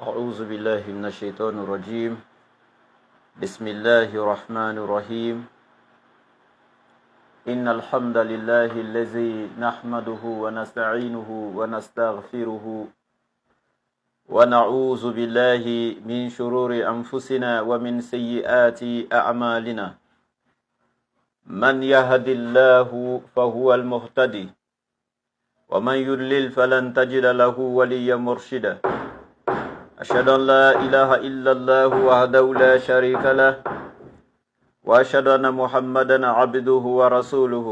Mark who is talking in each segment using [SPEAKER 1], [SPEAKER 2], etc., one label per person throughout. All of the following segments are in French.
[SPEAKER 1] أعوذ بالله من الشيطان الرجيم. بسم الله الرحمن الرحيم. إن الحمد لله الذي نحمده ونستعينه ونستغفره ونعوذ بالله من شرور أنفسنا ومن سيئات أعمالنا. من يهد الله فهو المهتدي ومن يضلل فلن تجد له وليا مرشدا. أشهد أن لا إله إلا الله وحده لا شريك له وأشهد أن محمدا عبده ورسوله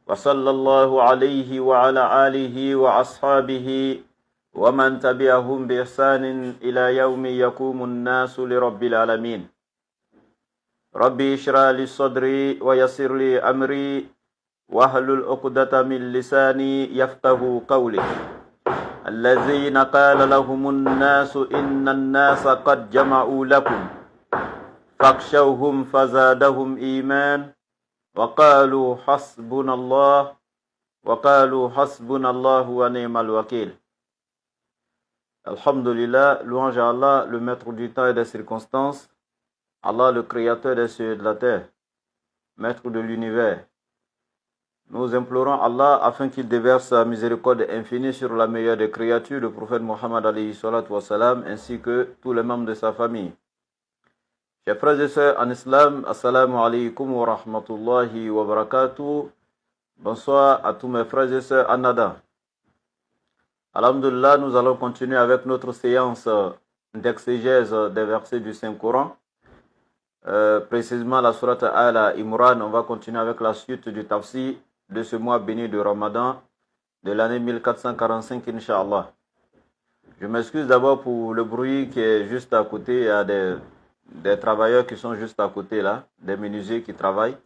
[SPEAKER 1] وصلى الله عليه وعلى آله وأصحابه ومن تبعهم بإحسان إلى يوم يقوم الناس لرب العالمين. ربي اشرح لي صدري ويسر لي أمري واحلل عقدة من لساني يفقهوا قولي. الذين قال لهم الناس إن الناس قد جمعوا لكم فاخشوهم فزادهم إيمان وقالوا حسبنا الله ونعم الوكيل. Alhamdulillah, louange à Allah, le maître du temps et des circonstances, Allah le créateur des cieux et de la terre, maître de l'univers. Nous implorons Allah afin qu'il déverse sa miséricorde infinie sur la meilleure des créatures, le prophète Mohammed alayhi salatu wa salam, ainsi que tous les membres de sa famille. Chers frères et sœurs en islam, assalamu alaikum wa rahmatullahi wa barakatuh. Bonsoir à tous mes frères et sœurs en Adam. Alhamdulillah, nous allons continuer avec notre séance d'exégèse des versets du Saint-Coran. Précisément la sourate Al-Imran, on va continuer avec la suite du tafsir de ce mois béni de Ramadan de l'année 1445, Inch'Allah. Je m'excuse d'abord pour le bruit qui est juste à côté. Il y a des travailleurs qui sont juste à côté là, des menuisiers qui travaillent.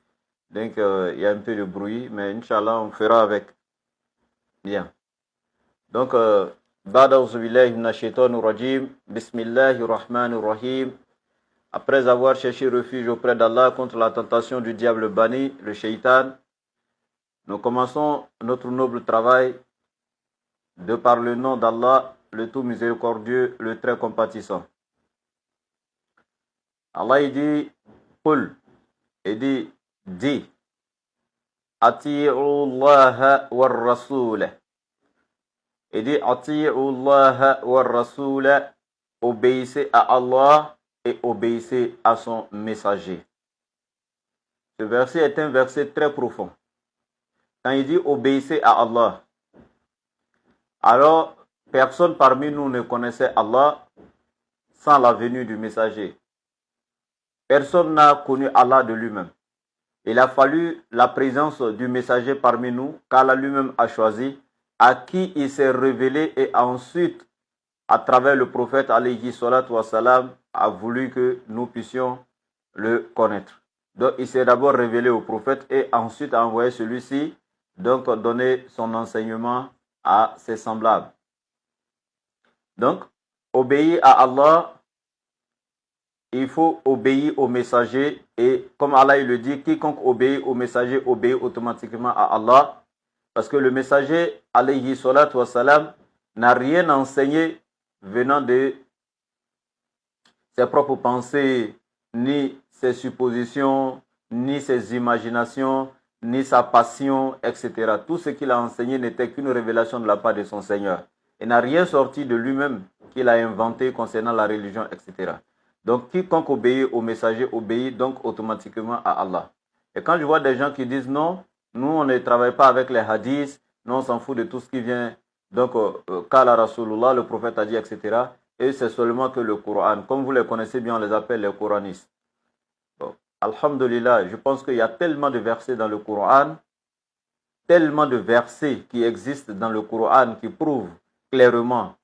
[SPEAKER 1] Donc il y a un peu de bruit, mais Inch'Allah on fera avec. Bien. Donc, Ba'da auzubillahi minash shaitanir rajim, bismillahir rahmanir rahim. Après avoir cherché refuge auprès d'Allah contre la tentation du diable banni, le shaitan, nous commençons notre noble travail de par le nom d'Allah, le tout miséricordieux, le très compatissant. Allah il dit, Qul, il dit, dis, Ati'ullaha war rasoul. Il dit, Ati'ullaha war rasoul, obéissez à Allah et obéissez à son messager. Ce verset est un verset très profond. Quand il dit obéissez à Allah, alors personne parmi nous ne connaissait Allah sans la venue du messager. Personne n'a connu Allah de lui-même. Il a fallu la présence du messager parmi nous qu'Allah lui-même a choisi, à qui il s'est révélé et ensuite, à travers le prophète alayhi salatu wa salam, a voulu que nous puissions le connaître. Donc il s'est d'abord révélé au prophète et ensuite a envoyé celui-ci, donc donner son enseignement à ses semblables. Donc, obéir à Allah, il faut obéir au messager et comme Allah il le dit, quiconque obéit au messager obéit automatiquement à Allah parce que le messager alayhi salatu wa salam n'a rien enseigné venant de ses propres pensées, ni ses suppositions, ni ses imaginations, ni sa passion, etc. Tout ce qu'il a enseigné n'était qu'une révélation de la part de son Seigneur. Il n'a rien sorti de lui-même qu'il a inventé concernant la religion, etc. Donc, quiconque obéit au messager obéit donc automatiquement à Allah. Et quand je vois des gens qui disent non, nous on ne travaille pas avec les hadiths, nous on s'en fout de tout ce qui vient, donc, Qala Rasulullah, le prophète a dit, etc. Et c'est seulement que le Coran. Comme vous les connaissez bien, on les appelle les Coranistes. Bon. Alhamdulillah, je pense qu'il y a tellement de versets dans le Coran, tellement de versets qui existent dans le Coran qui prouvent clairement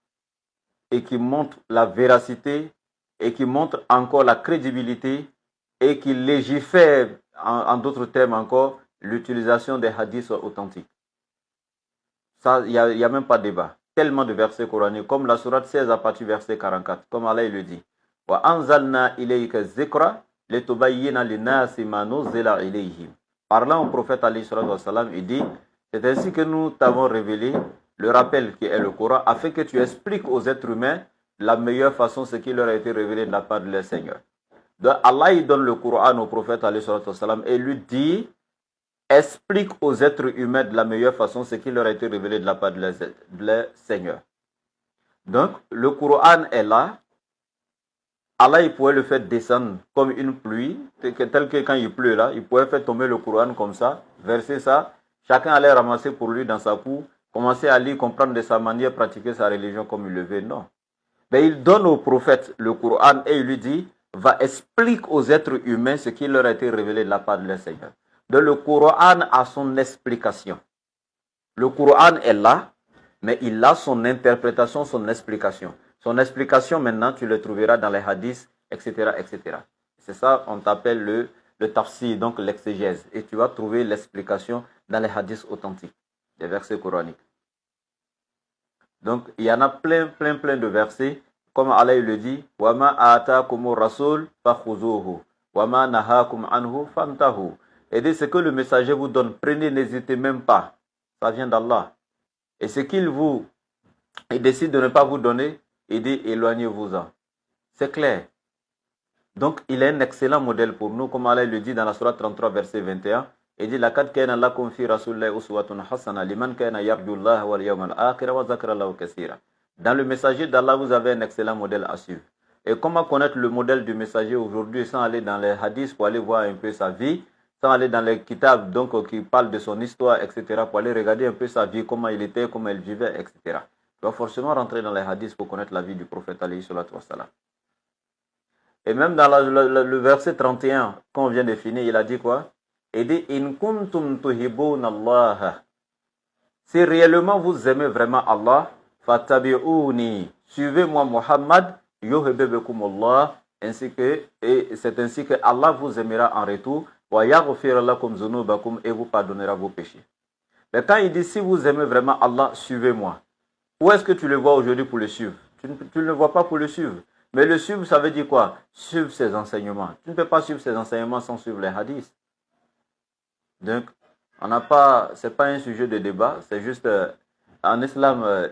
[SPEAKER 1] et qui montrent la véracité et qui montrent encore la crédibilité et qui légifèrent, en d'autres termes encore, l'utilisation des hadiths authentiques. Ça, il n'y a même pas de débat. Tellement de versets coraniques, comme la sourate 16 à partir du verset 44, comme Allah il le dit. Wa anzalna ilayka zikra litubayyina linnasi ma nuzila ilayhim. Parlant au prophète alayhi salatu wa salam, il dit, c'est ainsi que nous t'avons révélé le rappel qui est le Coran, afin que tu expliques aux êtres humains la meilleure façon, ce qui leur a été révélé de la part de leur Seigneur. Donc Allah, il donne le Coran au prophète et lui dit, explique aux êtres humains de la meilleure façon ce qui leur a été révélé de la part de leur Seigneur. Donc, le Coran est là. Allah, il pouvait le faire descendre comme une pluie, tel que quand il pleut là, il pouvait faire tomber le Coran comme ça, verser ça, chacun allait ramasser pour lui dans sa cour, commencer à lire, comprendre de sa manière, pratiquer sa religion comme il le veut. Non. Mais il donne au prophète le Coran et il lui dit, va expliquer aux êtres humains ce qui leur a été révélé de la part de leur Seigneur. Donc le Coran a son explication. Le Coran est là, mais il a son interprétation, son explication. Son explication, maintenant, tu le trouveras dans les hadiths, etc., etc. C'est ça, on t'appelle le tafsir, donc l'exégèse. Et tu vas trouver l'explication dans les hadiths authentiques, les versets coraniques. Donc, il y en a plein de versets, comme Allah le dit, وَمَا آتَاكُمُ الرَّسُولُ فَخُذُوهُ وَمَا نَهَاكُمْ عَنْهُ فَانْتَهُوا. Et dit ce que le messager vous donne, prenez, n'hésitez même pas. Ça vient d'Allah. Et ce qu'il décide de ne pas vous donner, il dit éloignez-vous-en. C'est clair. Donc, il est un excellent modèle pour nous, comme Allah le dit dans la Sourate 33, verset 21. Il dit لَقَدْ كَانَ لَكُمْ فِي رَسُولِ اللَّهِ أُسْوَةٌ حَسَنَةٌ لِمَنْ كَانَ يَرْجُو اللَّهَ وَالْيَوْمَ الْآخِرَ وَذَكَرَ اللَّهَ كَثِيرًا. Dans le messager d'Allah, vous avez un excellent modèle à suivre. Et comment connaître le modèle du messager aujourd'hui sans aller dans les hadiths pour aller voir un peu sa vie, sans aller dans les kitabs donc, qui parlent de son histoire, etc., pour aller regarder un peu sa vie, comment il était, comment il vivait, etc. Tu dois forcément rentrer dans les hadiths pour connaître la vie du prophète alayhi salatu wassalam. Et même dans le verset 31 qu'on vient de finir, il a dit quoi? Il dit In kuntum tuhibun Allah. Si réellement vous aimez vraiment Allah, fatabi'uni. Suivez-moi Muhammad, yuhibbukum Allah, ainsi que, et c'est ainsi que Allah vous aimera en retour, wa yaghfir lakum dhunubakum, et vous pardonnera vos péchés. Mais quand il dit si vous aimez vraiment Allah, suivez-moi. Où est-ce que tu le vois aujourd'hui pour le suivre? Tu ne le vois pas pour le suivre. Mais le suivre, ça veut dire quoi? Suivre ses enseignements. Tu ne peux pas suivre ses enseignements sans suivre les hadiths. Donc, on n'a pas, c'est pas un sujet de débat, c'est juste, en islam,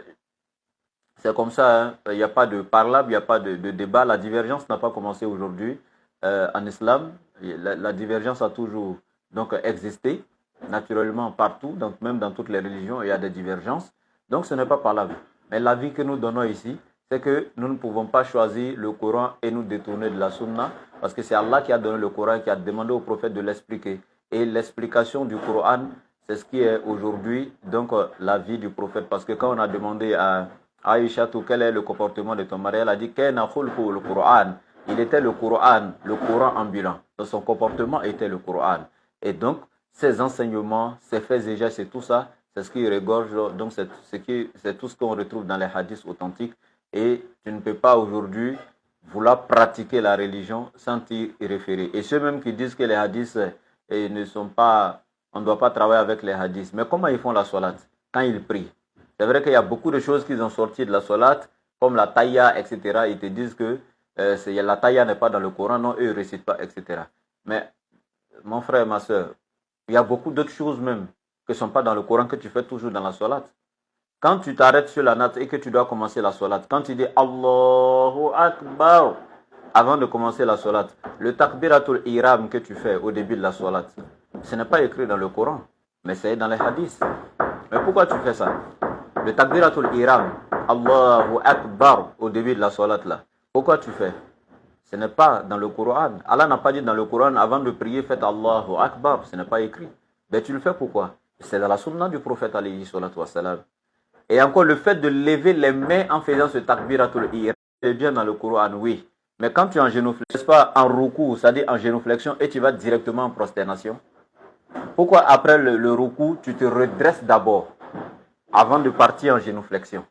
[SPEAKER 1] c'est comme ça, hein. Il n'y a pas de parlable, il n'y a pas de débat. La divergence n'a pas commencé aujourd'hui en islam. La divergence a toujours donc existé, naturellement partout, donc même dans toutes les religions, il y a des divergences. Donc ce n'est pas parlable. Mais l'avis que nous donnons ici, c'est que nous ne pouvons pas choisir le Coran et nous détourner de la Sunna, parce que c'est Allah qui a donné le Coran, qui a demandé au prophète de l'expliquer. Et l'explication du Coran, c'est ce qui est aujourd'hui donc la vie du prophète. Parce que quand on a demandé à Aïcha quel est le comportement de ton mari, elle a dit le Coran. Il était le Coran ambulant. Donc son comportement était le Coran. Et donc ses enseignements, ses faits et gestes, c'est tout ça, c'est ce qui regorge. Donc c'est tout ce qu'on retrouve dans les hadiths authentiques. Et tu ne peux pas aujourd'hui vouloir pratiquer la religion sans t'y référer. Et ceux même qui disent que les hadiths ne sont pas, on ne doit pas travailler avec les hadiths. Mais comment ils font la salat quand ils prient? C'est vrai qu'il y a beaucoup de choses qu'ils ont sorties de la salat, comme la taïya, etc. Ils te disent que la taïya n'est pas dans le Coran, non, eux ils ne récitent pas, etc. Mais mon frère, ma soeur, il y a beaucoup d'autres choses même qui ne sont pas dans le Coran que tu fais toujours dans la salat. Quand tu t'arrêtes sur la natte et que tu dois commencer la salat, quand tu dis Allahu Akbar avant de commencer la salat, le takbiratul ihram que tu fais au début de la salat, ce n'est pas écrit dans le Coran, mais c'est dans les hadiths. Mais pourquoi tu fais ça? Le takbiratul ihram, Allahu Akbar au début de la salat là, pourquoi tu fais? Ce n'est pas dans le Coran. Allah n'a pas dit dans le Coran, avant de prier, faites Allahu Akbar, ce n'est pas écrit. Mais tu le fais pourquoi? C'est dans la sunna du prophète alayhi salatu wassalam. Et encore le fait de lever les mains en faisant ce takbiratul ihram, c'est bien dans le Coran, oui. Mais quand tu es en génuflexion, n'est-ce pas en ruku, c'est-à-dire en génuflexion, et tu vas directement en prosternation? Pourquoi après le ruku, tu te redresses d'abord, avant de partir en génuflexion?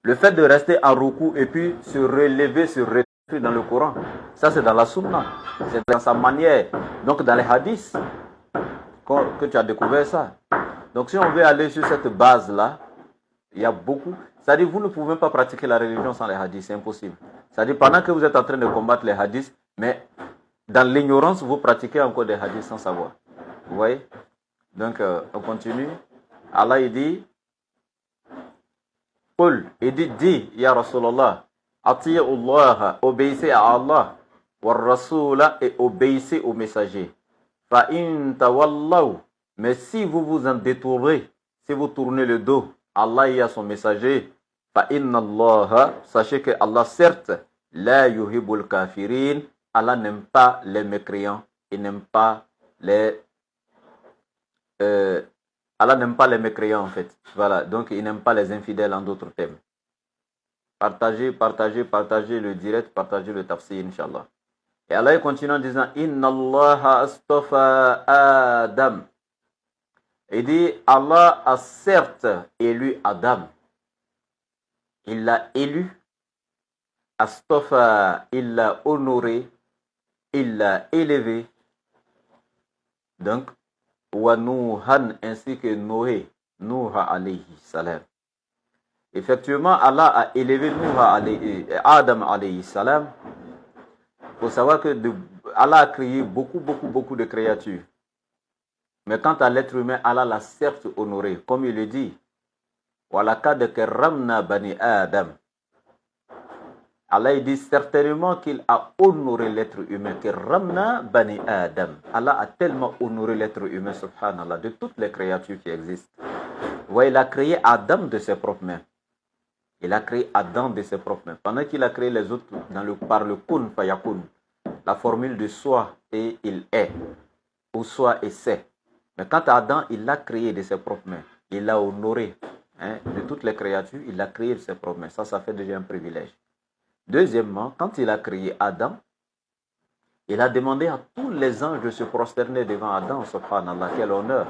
[SPEAKER 1] Le fait de rester en ruku et puis se relever, se redresser dans le Coran, ça c'est dans la sunna. C'est dans sa manière, donc dans les hadiths, que tu as découvert ça. Donc si on veut aller sur cette base-là, il y a beaucoup. C'est-à-dire vous ne pouvez pas pratiquer la religion sans les hadiths, c'est impossible. C'est-à-dire pendant que vous êtes en train de combattre les hadiths, mais dans l'ignorance, vous pratiquez encore des hadiths sans savoir. Vous voyez? Donc on continue. Allah il dit, Qul, il dit, dis, Ya Rasulallah, Ati'u Allah, obéissez à Allah. Wa rasula, et obéissez au messager. Fa in tawallaw, mais si vous vous en détournez, si vous tournez le dos, Allah et à son messager, fa inna Allah, sachez que Allah, certes, la yuhibbul kafirin, Allah n'aime pas les mécréants, il n'aime pas les Allah n'aime pas les mécréants en fait. Voilà, donc il n'aime pas les infidèles en d'autres termes. Partagez le direct, partagez le tafsir, Inch'Allah. Et Allah continue en disant Inna Allah astafa Adam. Il dit Allah a certes élu Adam. Il l'a élu. Astafa, il l'a honoré. Il l'a élevé. Donc, wa Nuhan ainsi que Noé, Nuha alayhi salam. Effectivement, Allah a élevé Adam alayhi salam. Il faut savoir que Allah a créé beaucoup de créatures. Mais quant à l'être humain, Allah l'a certes honoré. Comme il le dit, وَلَقَدْ كَرَّمْنَا بَنِي Adam. Allah dit certainement qu'il a honoré l'être humain. كَرَّمْنَا بَنِي Adam. Allah a tellement honoré l'être humain, subhanallah, de toutes les créatures qui existent. Ouais, il a créé Adam de ses propres mains. Il a créé Adam de ses propres mains. Pendant qu'il a créé les autres par le kun fayakun, la formule de soit et il est, ou soit et c'est. Mais quant à Adam, il l'a créé de ses propres mains. Il l'a honoré de toutes les créatures, il l'a créé de ses propres mains. Ça fait déjà un privilège. Deuxièmement, quand il a créé Adam, il a demandé à tous les anges de se prosterner devant Adam, subhanallah, quel honneur.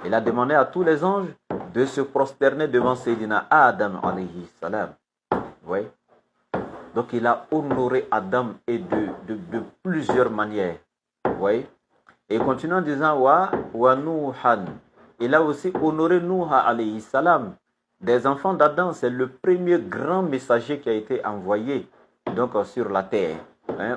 [SPEAKER 1] Il a demandé à tous les anges de se prosterner devant Sayyidina Adam alayhi salam. Oui. Donc il a honoré Adam et de plusieurs manières. Oui. Et il continue en disant wa Nuhan. Il a aussi honoré Nuha alayhi salam. Des enfants d'Adam, c'est le premier grand messager qui a été envoyé donc sur la terre,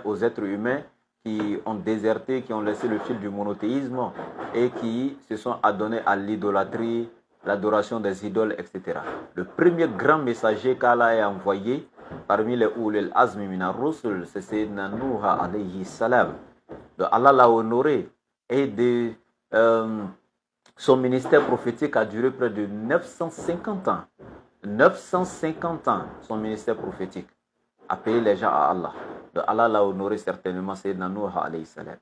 [SPEAKER 1] aux êtres humains qui ont déserté, qui ont laissé le fil du monothéisme et qui se sont adonnés à l'idolâtrie, l'adoration des idoles, etc. Le premier grand messager qu'Allah a envoyé parmi les Ulul Azmi Minar Rusul, c'est Sayyidina Nuha alayhi salam. Donc Allah l'a honoré et son ministère prophétique a duré près de 950 ans. 950 ans, son ministère prophétique a payé les gens à Allah. Donc Allah l'a honoré certainement, Sayyidina Nuha alayhi salam.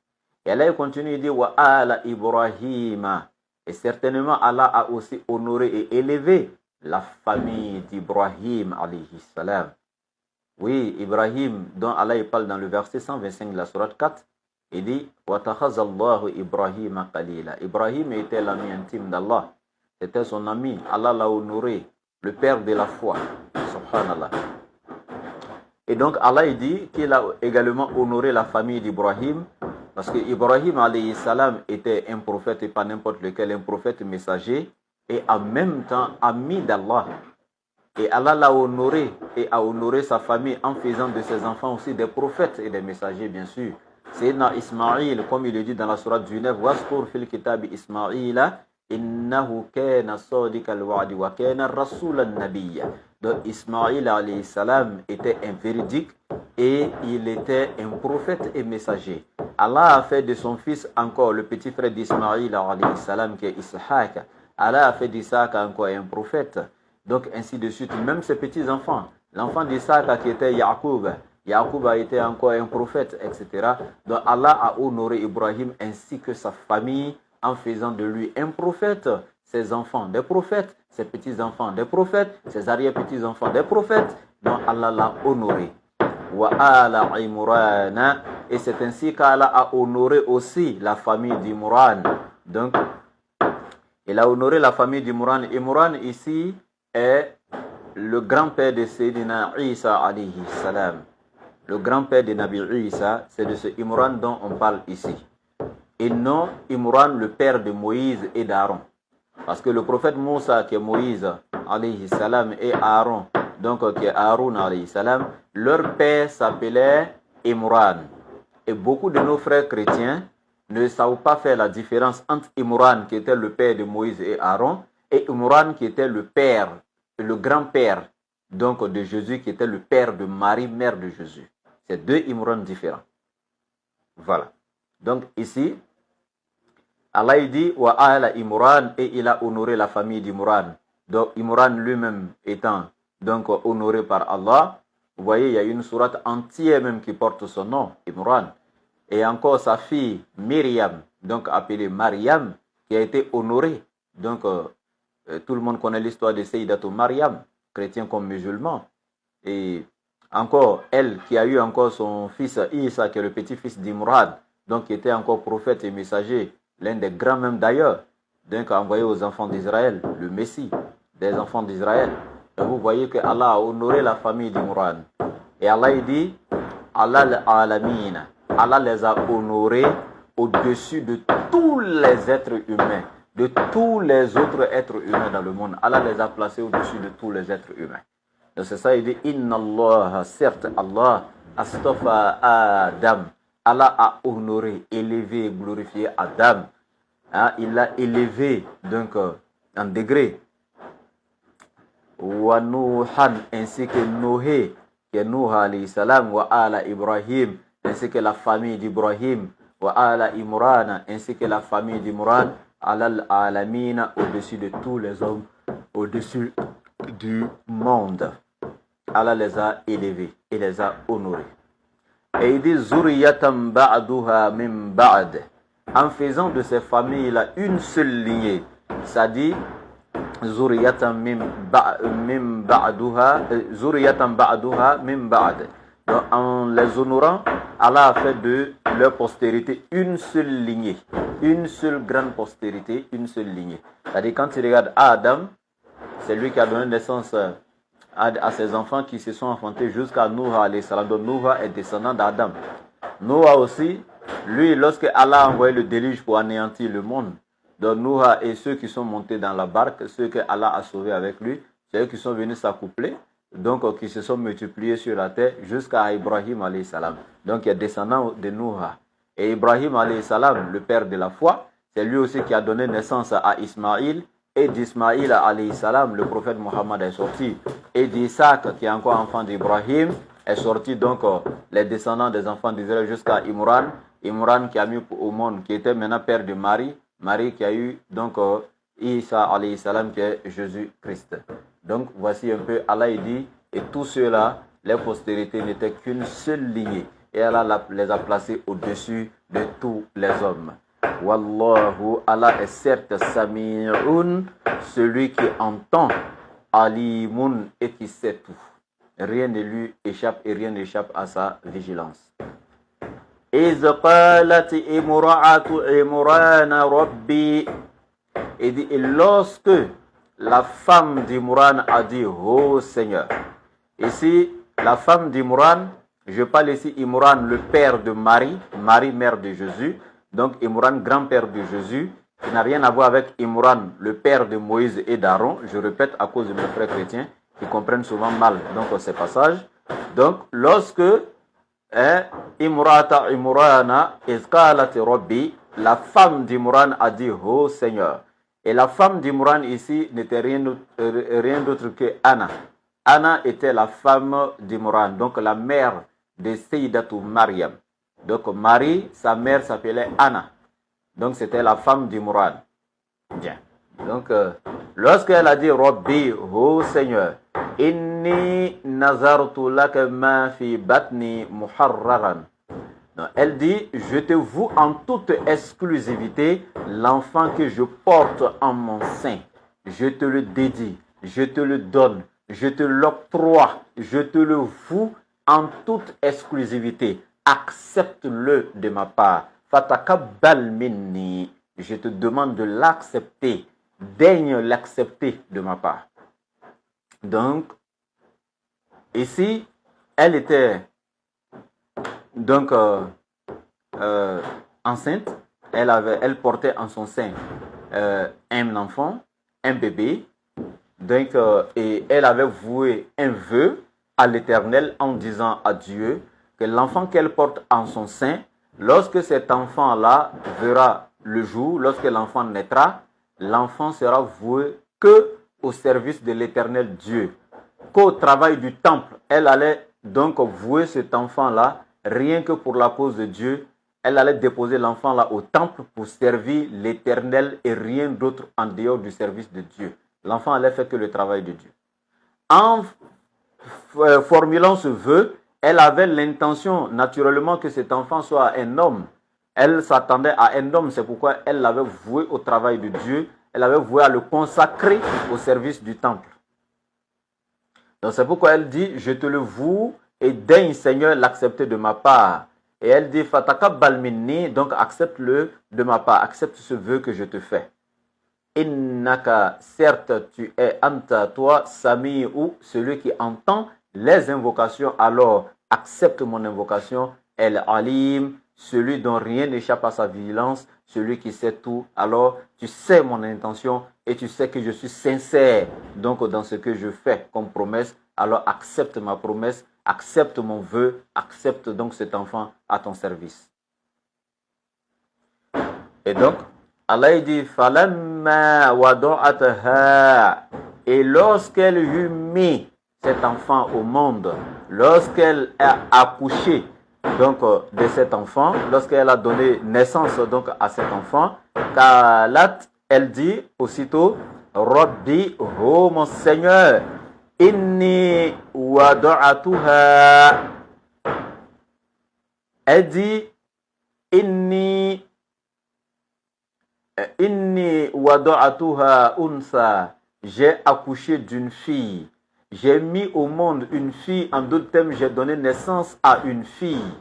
[SPEAKER 1] Et Allah continue, il dit wa ala Ibrahima. Et certainement, Allah a aussi honoré et élevé la famille d'Ibrahim alayhi salam. Oui, Ibrahim, dont Allah parle dans le verset 125 de la sourate 4, il dit وَتَخَذَ اللَّهُ إِبْرَاهِيمَ قَلِيلًا. Ibrahim était l'ami intime d'Allah. C'était son ami. Allah l'a honoré, le père de la foi. Subhanallah. Et donc Allah dit qu'il a également honoré la famille d'Ibrahim. Parce que Ibrahim alayhi salam était un prophète et pas n'importe lequel, un prophète messager et en même temps ami d'Allah. Et Allah l'a honoré et a honoré sa famille en faisant de ses enfants aussi des prophètes et des messagers, bien sûr. Sayyidina Ismaïl, comme il le dit dans la sourate du 9, Waskur fil kitabi Ismaïla, innahu kana sadiqal wa'di wa kana rasulan nabiyya. Donc Ismaïl alayhi salam était un véridique et il était un prophète et messager. Allah a fait de son fils encore le petit frère d'Ismaïl alayhi salam qui est Ishaq. Allah a fait d'Ishaq encore un prophète. Donc ainsi de suite, même ses petits-enfants. L'enfant d'Ishaq qui était Yaqub. Yaqub a été encore un prophète, etc. Donc Allah a honoré Ibrahim ainsi que sa famille en faisant de lui un prophète, ses enfants des prophètes, ses petits-enfants des prophètes, ses arrière-petits-enfants des prophètes. Donc Allah l'a honoré. Wa ala Imran. Et c'est ainsi qu'Allah a honoré aussi la famille d'Imran. Donc, il a honoré la famille d'Imran. Imran ici est le grand-père de Sayyidina Isa alayhi salam. Le grand-père de Nabi Isa, c'est de ce Imran dont on parle ici. Et non Imran, le père de Moïse et d'Aaron. Parce que le prophète Moussa, qui est Moïse alayhi salam, et Aaron, donc qui est Aaron alayhi salam, leur père s'appelait Imran. Et beaucoup de nos frères chrétiens ne savent pas faire la différence entre Imran, qui était le père de Moïse et Aaron, et Imran, qui était le père, le grand-père donc de Jésus, qui était le père de Marie, mère de Jésus. C'est deux Imran différents. Voilà. Donc ici, Allah il dit wa ala Imran, et il a honoré la famille d'Imran. Donc Imran lui-même étant donc honoré par Allah. Vous voyez, il y a une sourate entière même qui porte son nom, Imran. Et encore sa fille Myriam, donc appelée Mariam, qui a été honorée. Donc tout le monde connaît l'histoire de Sayyidatou Mariam, chrétien comme musulman. Et encore, elle qui a eu encore son fils Isa, qui est le petit-fils d'Imran, donc qui était encore prophète et messager, l'un des grands même d'ailleurs, donc envoyé aux enfants d'Israël, le Messie des enfants d'Israël. Donc vous voyez que Allah a honoré la famille d'Imran. Et Allah il dit, Allah al-alamin, Allah les a honorés au-dessus de tous les êtres humains, de tous les autres êtres humains dans le monde. Allah les a placés au-dessus de tous les êtres humains. Donc c'est ça, il dit, Inna Allah, certes Allah, astafa Adam. Allah a honoré, élevé, glorifié Adam. Hein, il l'a élevé, donc en degré. Wa Nuhan, ainsi que Noé, qui est Nuh alayhi salam, wa ala Ibrahim, ainsi que la famille d'Ibrahim, wa ala Imran, ainsi que la famille d'Imran, alal alamina, au-dessus de tous les hommes, au-dessus du monde. Allah les a élevés et les a honorés. Et il dit Zuriyatan ba'duha min ba'd, en faisant de ces familles-là une seule lignée. Ça dit Zuriyatan min ba'duha, Zuriyatan ba'duha min ba'd. Donc en les honorant, Allah a fait de leur postérité une seule lignée, une seule grande postérité, une seule lignée. C'est-à-dire quand tu regardes Adam, c'est lui qui a donné naissance à ses enfants qui se sont enfantés jusqu'à Noah alayhi salam. Donc Noah est descendant d'Adam. Noah aussi, lui, lorsque Allah a envoyé le déluge pour anéantir le monde, donc Noah et ceux qui sont montés dans la barque, ceux que Allah a sauvés avec lui, c'est eux qui sont venus s'accoupler, donc qui se sont multipliés sur la terre jusqu'à Ibrahim alayhi salam. Donc il est descendant de Noah. Et Ibrahim alayhi salam, le père de la foi, c'est lui aussi qui a donné naissance à Ismaïl. Et d'Ismaïl alayhi salam, le prophète Mohammed est sorti. Et d'Isaac, qui est encore enfant d'Ibrahim, est sorti donc les descendants des enfants d'Israël jusqu'à Imran. Imran qui a mis au monde, qui était maintenant père de Marie. Marie qui a eu donc Isa alayhi salam, qui est Jésus-Christ. Donc voici un peu, Allah il dit, et tous ceux-là, les postérités n'étaient qu'une seule lignée. Et Allah les a placés au-dessus de tous les hommes. Wallahu, Allah est certes Sami'un, celui qui entend, Alimun, et qui sait tout. Rien ne lui échappe et rien n'échappe à sa vigilance. إذ قالت امرأة عمران ربي, et lorsque la femme d'Imran a dit, oh Seigneur. Ici, la femme d'Imran, je parle ici Imran, le père de Marie, Marie, mère de Jésus. Donc Imran, grand-père de Jésus, qui n'a rien à voir avec Imran, le père de Moïse et d'Aaron. Je répète à cause de mes frères chrétiens qui comprennent souvent mal donc ces passages. Donc lorsque Imrata Imrana isqalat Rabbi, la femme d'Imran a dit, oh Seigneur. Et la femme d'Imran ici n'était rien d'autre que Anna. Anna était la femme d'Imran, donc la mère de Sayyidatou Maryam. Donc Marie, sa mère s'appelait Anna. Donc c'était la femme d'Imran. Bien. Donc lorsqu'elle a dit Rabbi, oh Seigneur, inni nazartu laka ma fi batni muharraran. Elle dit, je te voue en toute exclusivité l'enfant que je porte en mon sein. Je te le dédie, je te le donne, je te l'octroie, je te le voue en toute exclusivité. Accepte-le de ma part. Fatakabbal minni. Je te demande de l'accepter. Daigne l'accepter de ma part. Donc, ici, elle était donc enceinte. Elle portait en son sein un enfant, un bébé. Donc, et elle avait voué un vœu à l'Éternel en disant à Dieu que l'enfant qu'elle porte en son sein, lorsque cet enfant-là verra le jour, lorsque l'enfant naîtra, l'enfant sera voué que au service de l'Éternel Dieu. qu'au travail du temple, elle allait donc vouer cet enfant-là, rien que pour la cause de Dieu. Elle allait déposer l'enfant-là au temple pour servir l'Éternel et rien d'autre en dehors du service de Dieu. L'enfant allait faire que le travail de Dieu. En formulant ce vœu, elle avait l'intention naturellement que cet enfant soit un homme. Elle s'attendait à un homme, c'est pourquoi elle l'avait voué au travail de Dieu. Elle avait voué à le consacrer au service du temple. Donc c'est pourquoi elle dit, je te le voue et daigne Seigneur l'accepter de ma part. Et elle dit, Fatakabbal minni, donc accepte-le de ma part, accepte ce vœu que je te fais. Innaka, certes tu es anta, toi, Sami, ou celui qui entend les invocations, alors accepte mon invocation. El Alim, celui dont rien n'échappe à sa vigilance, celui qui sait tout, alors tu sais mon intention et tu sais que je suis sincère donc dans ce que je fais comme promesse, alors accepte ma promesse, accepte mon vœu, accepte donc cet enfant à ton service. Et donc, Allah dit, Falamma wada'ataha, et lorsqu'elle eut mis cet enfant au monde, lorsqu'elle a accouché donc de cet enfant, lorsqu'elle a donné naissance donc à cet enfant, Kalat, elle dit aussitôt, Rabbi, oh mon Seigneur, inni wada'atuha. Elle dit, inni wada'atuha unsa, j'ai accouché d'une fille. J'ai mis au monde une fille, en d'autres termes, j'ai donné naissance à une fille.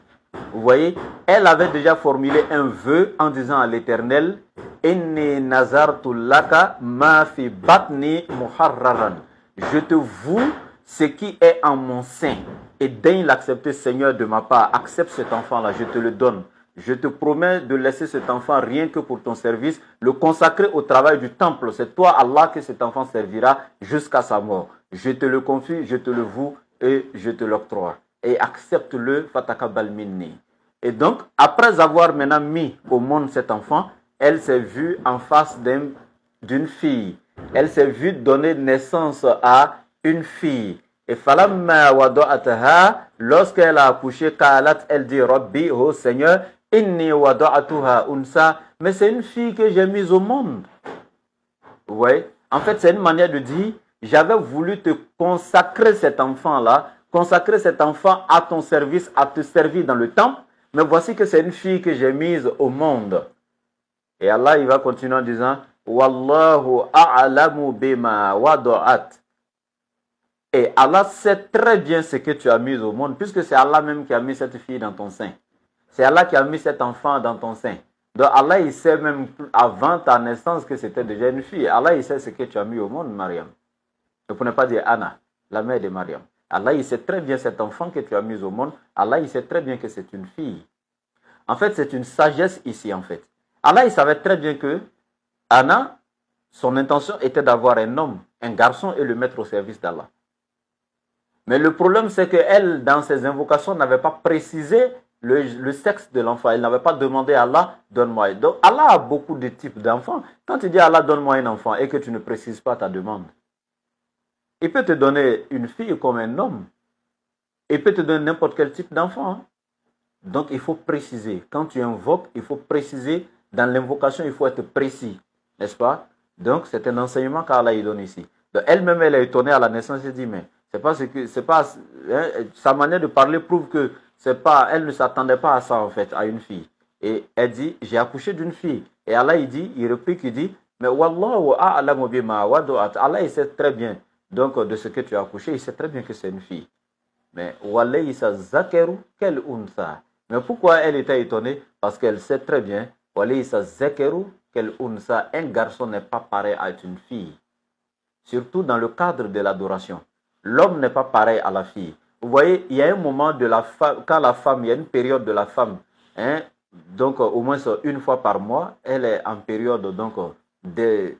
[SPEAKER 1] Vous voyez, elle avait déjà formulé un vœu en disant à l'Éternel, Inni nazartu laka ma fi batni muharraran. Je te voue ce qui est en mon sein et daigne l'accepter, Seigneur, de ma part. Accepte cet enfant-là, je te le donne. Je te promets de laisser cet enfant rien que pour ton service, le consacrer au travail du temple. C'est toi, Allah, que cet enfant servira jusqu'à sa mort. Je te le confie, je te le voue et je te l'octroie. Et accepte-le, Fatakabbal minni. Et donc, après avoir maintenant mis au monde cet enfant, elle s'est vue en face d'une fille. Elle s'est vue donner naissance à une fille. Et falamma wada'ataha, lorsqu'elle a accouché, Kalat, elle dit, Rabbi, oh Seigneur, inni wada'atuha unsa, mais c'est une fille que j'ai mise au monde. Vous voyez? En fait, c'est une manière de dire, j'avais voulu te consacrer cet enfant-là, consacrer cet enfant à ton service, à te servir dans le temple, mais voici que c'est une fille que j'ai mise au monde. Et Allah, il va continuer en disant, Wallahu a'lamu bima wada'at. Et Allah sait très bien ce que tu as mis au monde, puisque c'est Allah même qui a mis cette fille dans ton sein. C'est Allah qui a mis cet enfant dans ton sein. Donc Allah, il sait même avant ta naissance que c'était déjà une fille. Allah, il sait ce que tu as mis au monde, Mariam. Ne prenez pas dire Anna, la mère de Mariam. Allah, il sait très bien cet enfant que tu as mis au monde. Allah, il sait très bien que c'est une fille. En fait, c'est une sagesse ici, en fait. Allah, il savait très bien que Anna, son intention était d'avoir un homme, un garçon, et le mettre au service d'Allah. Mais le problème, c'est qu'elle, dans ses invocations, n'avait pas précisé le sexe de l'enfant. Elle n'avait pas demandé à Allah, donne-moi. Donc, Allah a beaucoup de types d'enfants. Quand tu dis à Allah, donne-moi un enfant, et que tu ne précises pas ta demande, il peut te donner une fille comme un homme. Il peut te donner n'importe quel type d'enfant. Hein. Donc, il faut préciser. Quand tu invoques, il faut préciser. Dans l'invocation, il faut être précis. N'est-ce pas? Donc, c'est un enseignement qu'Allah donne ici. Donc, elle-même, elle est étonnée à la naissance. Elle dit, mais sa manière de parler prouve que elle ne s'attendait pas à ça, en fait, à une fille. Et elle dit, j'ai accouché d'une fille. Et Allah, il réplique, il dit, mais Wallahu a'lamu bima wada'at. Allah, il sait très bien. Donc, de ce que tu as accouché, il sait très bien que c'est une fille. Mais walaysa zakaru kal unsa. Mais pourquoi elle était étonnée? Parce qu'elle sait très bien, walaysa zakaru kal unsa. Un garçon n'est pas pareil à une fille. Surtout dans le cadre de l'adoration. L'homme n'est pas pareil à la fille. Vous voyez, il y a un moment de la femme, quand la femme, il y a une période de la femme, hein, donc au moins une fois par mois, elle est en période donc de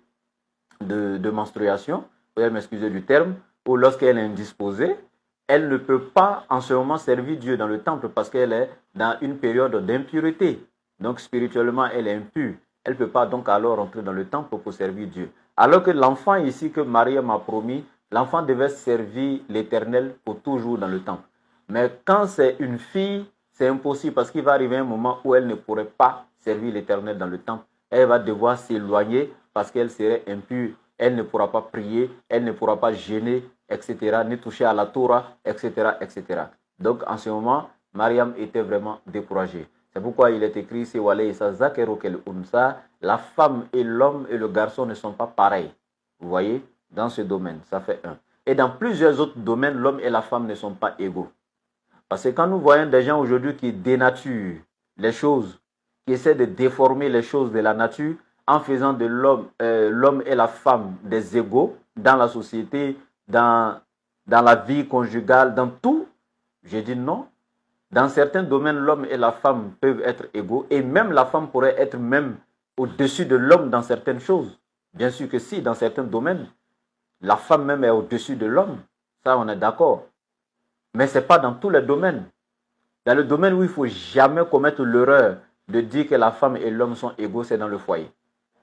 [SPEAKER 1] menstruation, vous allez m'excuser du terme, ou lorsqu'elle est indisposée, elle ne peut pas en ce moment servir Dieu dans le temple parce qu'elle est dans une période d'impureté. Donc spirituellement, elle est impure. Elle ne peut pas donc alors rentrer dans le temple pour servir Dieu. Alors que l'enfant ici que Marie m'a promis, l'enfant devait servir l'Éternel pour toujours dans le temple. Mais quand c'est une fille, c'est impossible parce qu'il va arriver un moment où elle ne pourrait pas servir l'Éternel dans le temple. Elle va devoir s'éloigner parce qu'elle serait impure. Elle ne pourra pas prier, elle ne pourra pas jeûner, etc., ni toucher à la Torah, etc., etc. Donc, en ce moment, Mariam était vraiment découragée. C'est pourquoi il est écrit ici, la femme et l'homme et le garçon ne sont pas pareils. Vous voyez, dans ce domaine, ça fait un. Et dans plusieurs autres domaines, l'homme et la femme ne sont pas égaux. Parce que quand nous voyons des gens aujourd'hui qui dénaturent les choses, qui essaient de déformer les choses de la nature, en faisant de l'homme et la femme des égaux dans la société, dans la vie conjugale, dans tout, je dis non. Dans certains domaines, l'homme et la femme peuvent être égaux et même la femme pourrait être même au-dessus de l'homme dans certaines choses. Bien sûr que si, dans certains domaines, la femme même est au-dessus de l'homme. Ça, on est d'accord. Mais ce n'est pas dans tous les domaines. Dans le domaine où il ne faut jamais commettre l'erreur de dire que la femme et l'homme sont égaux, c'est dans le foyer.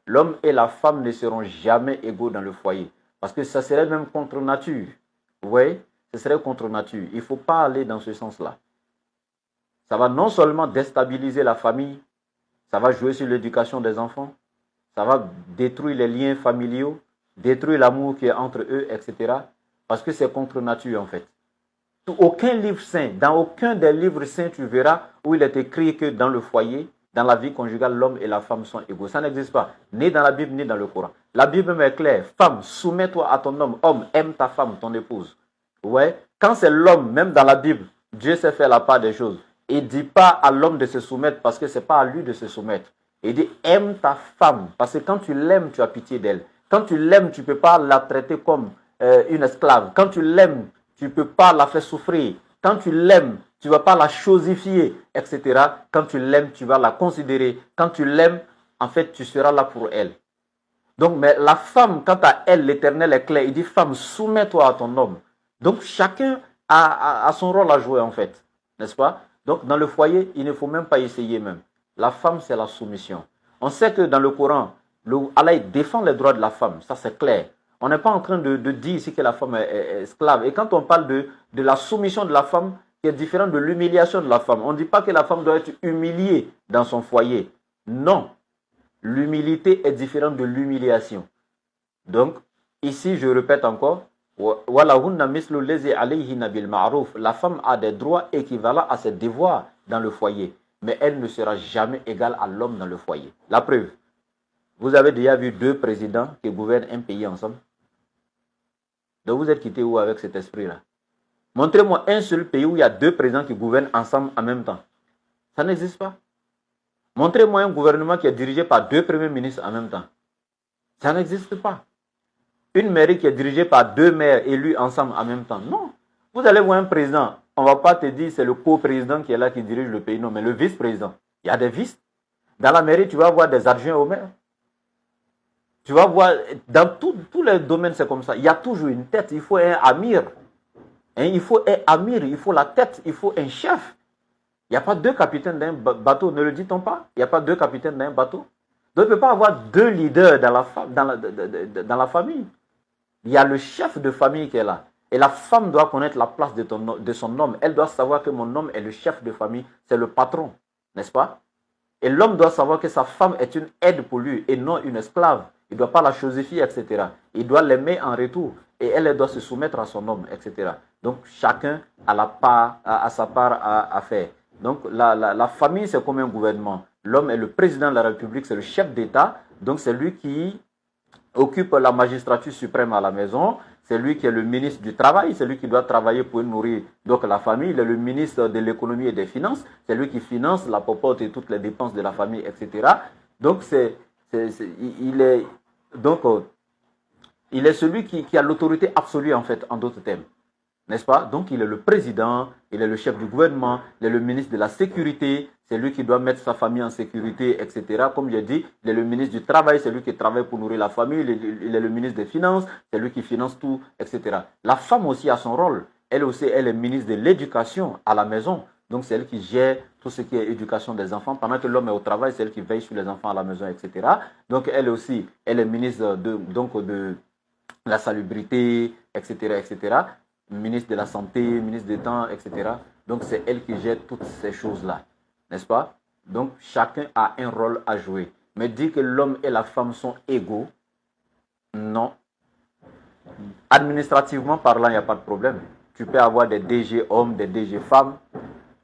[SPEAKER 1] L'homme et la femme ne seront jamais égaux dans le foyer. Parce que ça serait même contre nature. Vous voyez? Ce serait contre nature. Il ne faut pas aller dans ce sens-là. Ça va non seulement déstabiliser la famille, ça va jouer sur l'éducation des enfants, ça va détruire les liens familiaux, détruire l'amour qui est entre eux, etc. Parce que c'est contre nature en fait. Aucun livre saint, dans aucun des livres saints, tu verras où il est écrit que dans le foyer, dans la vie conjugale, l'homme et la femme sont égaux. Ça n'existe pas, ni dans la Bible, ni dans le Coran. La Bible est claire. Femme, soumets-toi à ton homme. Homme, aime ta femme, ton épouse. Ouais. Quand c'est l'homme, même dans la Bible, Dieu sait faire la part des choses. Il ne dit pas à l'homme de se soumettre parce que ce n'est pas à lui de se soumettre. Il dit aime ta femme parce que quand tu l'aimes, tu as pitié d'elle. Quand tu l'aimes, tu ne peux pas la traiter comme une esclave. Quand tu l'aimes, tu ne peux pas la faire souffrir. Quand tu l'aimes, tu ne vas pas la chosifier, etc. Quand tu l'aimes, tu vas la considérer. Quand tu l'aimes, en fait, tu seras là pour elle. Donc, mais la femme, quant à elle, l'Éternel est clair. Il dit, femme, soumets-toi à ton homme. Donc, chacun a son rôle à jouer, en fait. N'est-ce pas? Donc, dans le foyer, il ne faut même pas essayer même. La femme, c'est la soumission. On sait que dans le Coran, Allah défend les droits de la femme. Ça, c'est clair. On n'est pas en train de dire ici que la femme est esclave. Et quand on parle de la soumission de la femme, qui est différente de l'humiliation de la femme, on ne dit pas que la femme doit être humiliée dans son foyer. Non. L'humilité est différente de l'humiliation. Donc, ici, je répète encore, la femme a des droits équivalents à ses devoirs dans le foyer, mais elle ne sera jamais égale à l'homme dans le foyer. La preuve, vous avez déjà vu deux présidents qui gouvernent un pays ensemble? Donc vous êtes quitté où avec cet esprit-là? Montrez-moi un seul pays où il y a deux présidents qui gouvernent ensemble en même temps. Ça n'existe pas. Montrez-moi un gouvernement qui est dirigé par deux premiers ministres en même temps. Ça n'existe pas. Une mairie qui est dirigée par deux maires élus ensemble en même temps. Non. Vous allez voir un président. On ne va pas te dire c'est le co-président qui est là qui dirige le pays. Non, mais le vice-président. Il y a des vices. Dans la mairie, tu vas voir des adjoints au maire. Tu vas voir, dans tous les domaines, c'est comme ça. Il y a toujours une tête. Il faut un amir. Il faut un amir. Il faut la tête. Il faut un chef. Il n'y a pas deux capitaines d'un bateau. Ne le dit-on pas? Il n'y a pas deux capitaines d'un bateau. Donc, il ne peut pas avoir deux leaders dans la famille. Il y a le chef de famille qui est là. Et la femme doit connaître la place de son homme. Elle doit savoir que mon homme est le chef de famille. C'est le patron. N'est-ce pas? Et l'homme doit savoir que sa femme est une aide pour lui et non une esclave. Il ne doit pas la chosifier, etc. Il doit l'aimer en retour. Et elle doit se soumettre à son homme, etc. Donc, chacun a sa part à faire. Donc, la famille, c'est comme un gouvernement. L'homme est le président de la République, c'est le chef d'État. Donc, c'est lui qui occupe la magistrature suprême à la maison. C'est lui qui est le ministre du Travail. C'est lui qui doit travailler pour nourrir donc, la famille. Il est le ministre de l'Économie et des Finances. C'est lui qui finance la popote et toutes les dépenses de la famille, etc. Donc, il est celui qui a l'autorité absolue, en fait, en d'autres termes. N'est-ce pas? Donc, il est le président, il est le chef du gouvernement, il est le ministre de la Sécurité, c'est lui qui doit mettre sa famille en sécurité, etc. Comme je dit, il est le ministre du Travail, c'est lui qui travaille pour nourrir la famille, il est le ministre des Finances, c'est lui qui finance tout, etc. La femme aussi a son rôle. Elle aussi, elle est ministre de l'Éducation à la maison. Donc, c'est elle qui gère tout ce qui est éducation des enfants. Pendant que l'homme est au travail, c'est elle qui veille sur les enfants à la maison, etc. Donc, elle aussi, elle est ministre la salubrité, etc., etc., ministre de la Santé, ministre des Temps, etc. Donc, c'est elle qui gère toutes ces choses-là, n'est-ce pas? Donc, chacun a un rôle à jouer. Mais dire que l'homme et la femme sont égaux, non. Administrativement parlant, il n'y a pas de problème. Tu peux avoir des DG hommes, des DG femmes,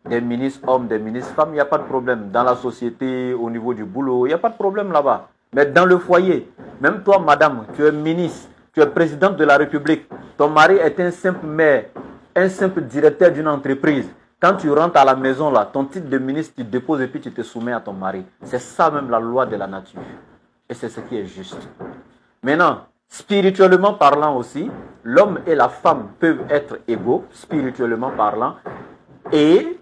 [SPEAKER 1] des ministres hommes, des ministres femmes, il n'y a pas de problème. Dans la société, au niveau du boulot, il n'y a pas de problème là-bas. Mais dans le foyer, même toi, madame, tu es ministre, tu es présidente de la République, ton mari est un simple maire, un simple directeur d'une entreprise. Quand tu rentres à la maison, là, ton titre de ministre, tu déposes et puis tu te soumets à ton mari. C'est ça même la loi de la nature. Et c'est ce qui est juste. Maintenant, spirituellement parlant aussi, l'homme et la femme peuvent être égaux, spirituellement parlant. Et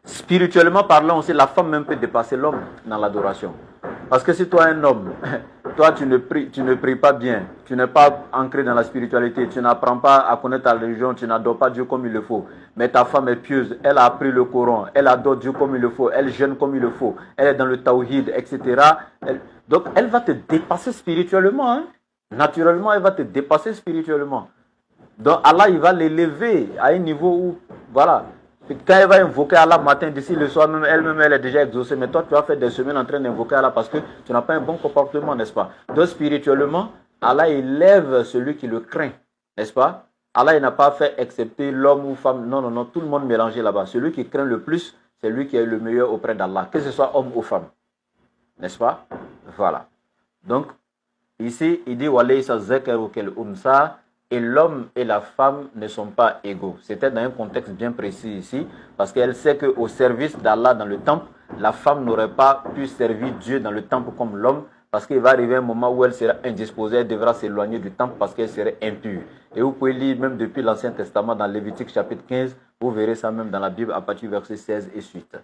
[SPEAKER 1] spirituellement parlant aussi, la femme même peut dépasser l'homme dans l'adoration. Parce que si toi, un homme, toi, tu ne pries pas bien, tu n'es pas ancré dans la spiritualité, tu n'apprends pas à connaître ta religion, tu n'adores pas Dieu comme il le faut, mais ta femme est pieuse, elle a appris le Coran, elle adore Dieu comme il le faut, elle jeûne comme il le faut, elle est dans le tawhid, etc. Donc, elle va te dépasser spirituellement. Hein? Naturellement, elle va te dépasser spirituellement. Donc, Allah, il va l'élever à un niveau où, voilà, quand elle va invoquer Allah matin, d'ici le soir, même elle-même, elle est déjà exaucée. Mais toi, tu vas faire des semaines en train d'invoquer Allah parce que tu n'as pas un bon comportement, n'est-ce pas? Donc, spirituellement, Allah élève celui qui le craint, n'est-ce pas? Allah, il n'a pas fait excepter l'homme ou femme. Non, non, non, tout le monde mélangé là-bas. Celui qui craint le plus, c'est lui qui est le meilleur auprès d'Allah, que ce soit homme ou femme. N'est-ce pas? Voilà. Donc, ici, il dit « Walaysa zakaru kal unsa » et l'homme et la femme ne sont pas égaux. C'était dans un contexte bien précis ici, parce qu'elle sait qu'au service d'Allah dans le temple, la femme n'aurait pas pu servir Dieu dans le temple comme l'homme, parce qu'il va arriver un moment où elle sera indisposée, elle devra s'éloigner du temple parce qu'elle serait impure. Et vous pouvez lire même depuis l'Ancien Testament, dans Lévitique chapitre 15, vous verrez ça même dans la Bible à partir du verset 16 et suite.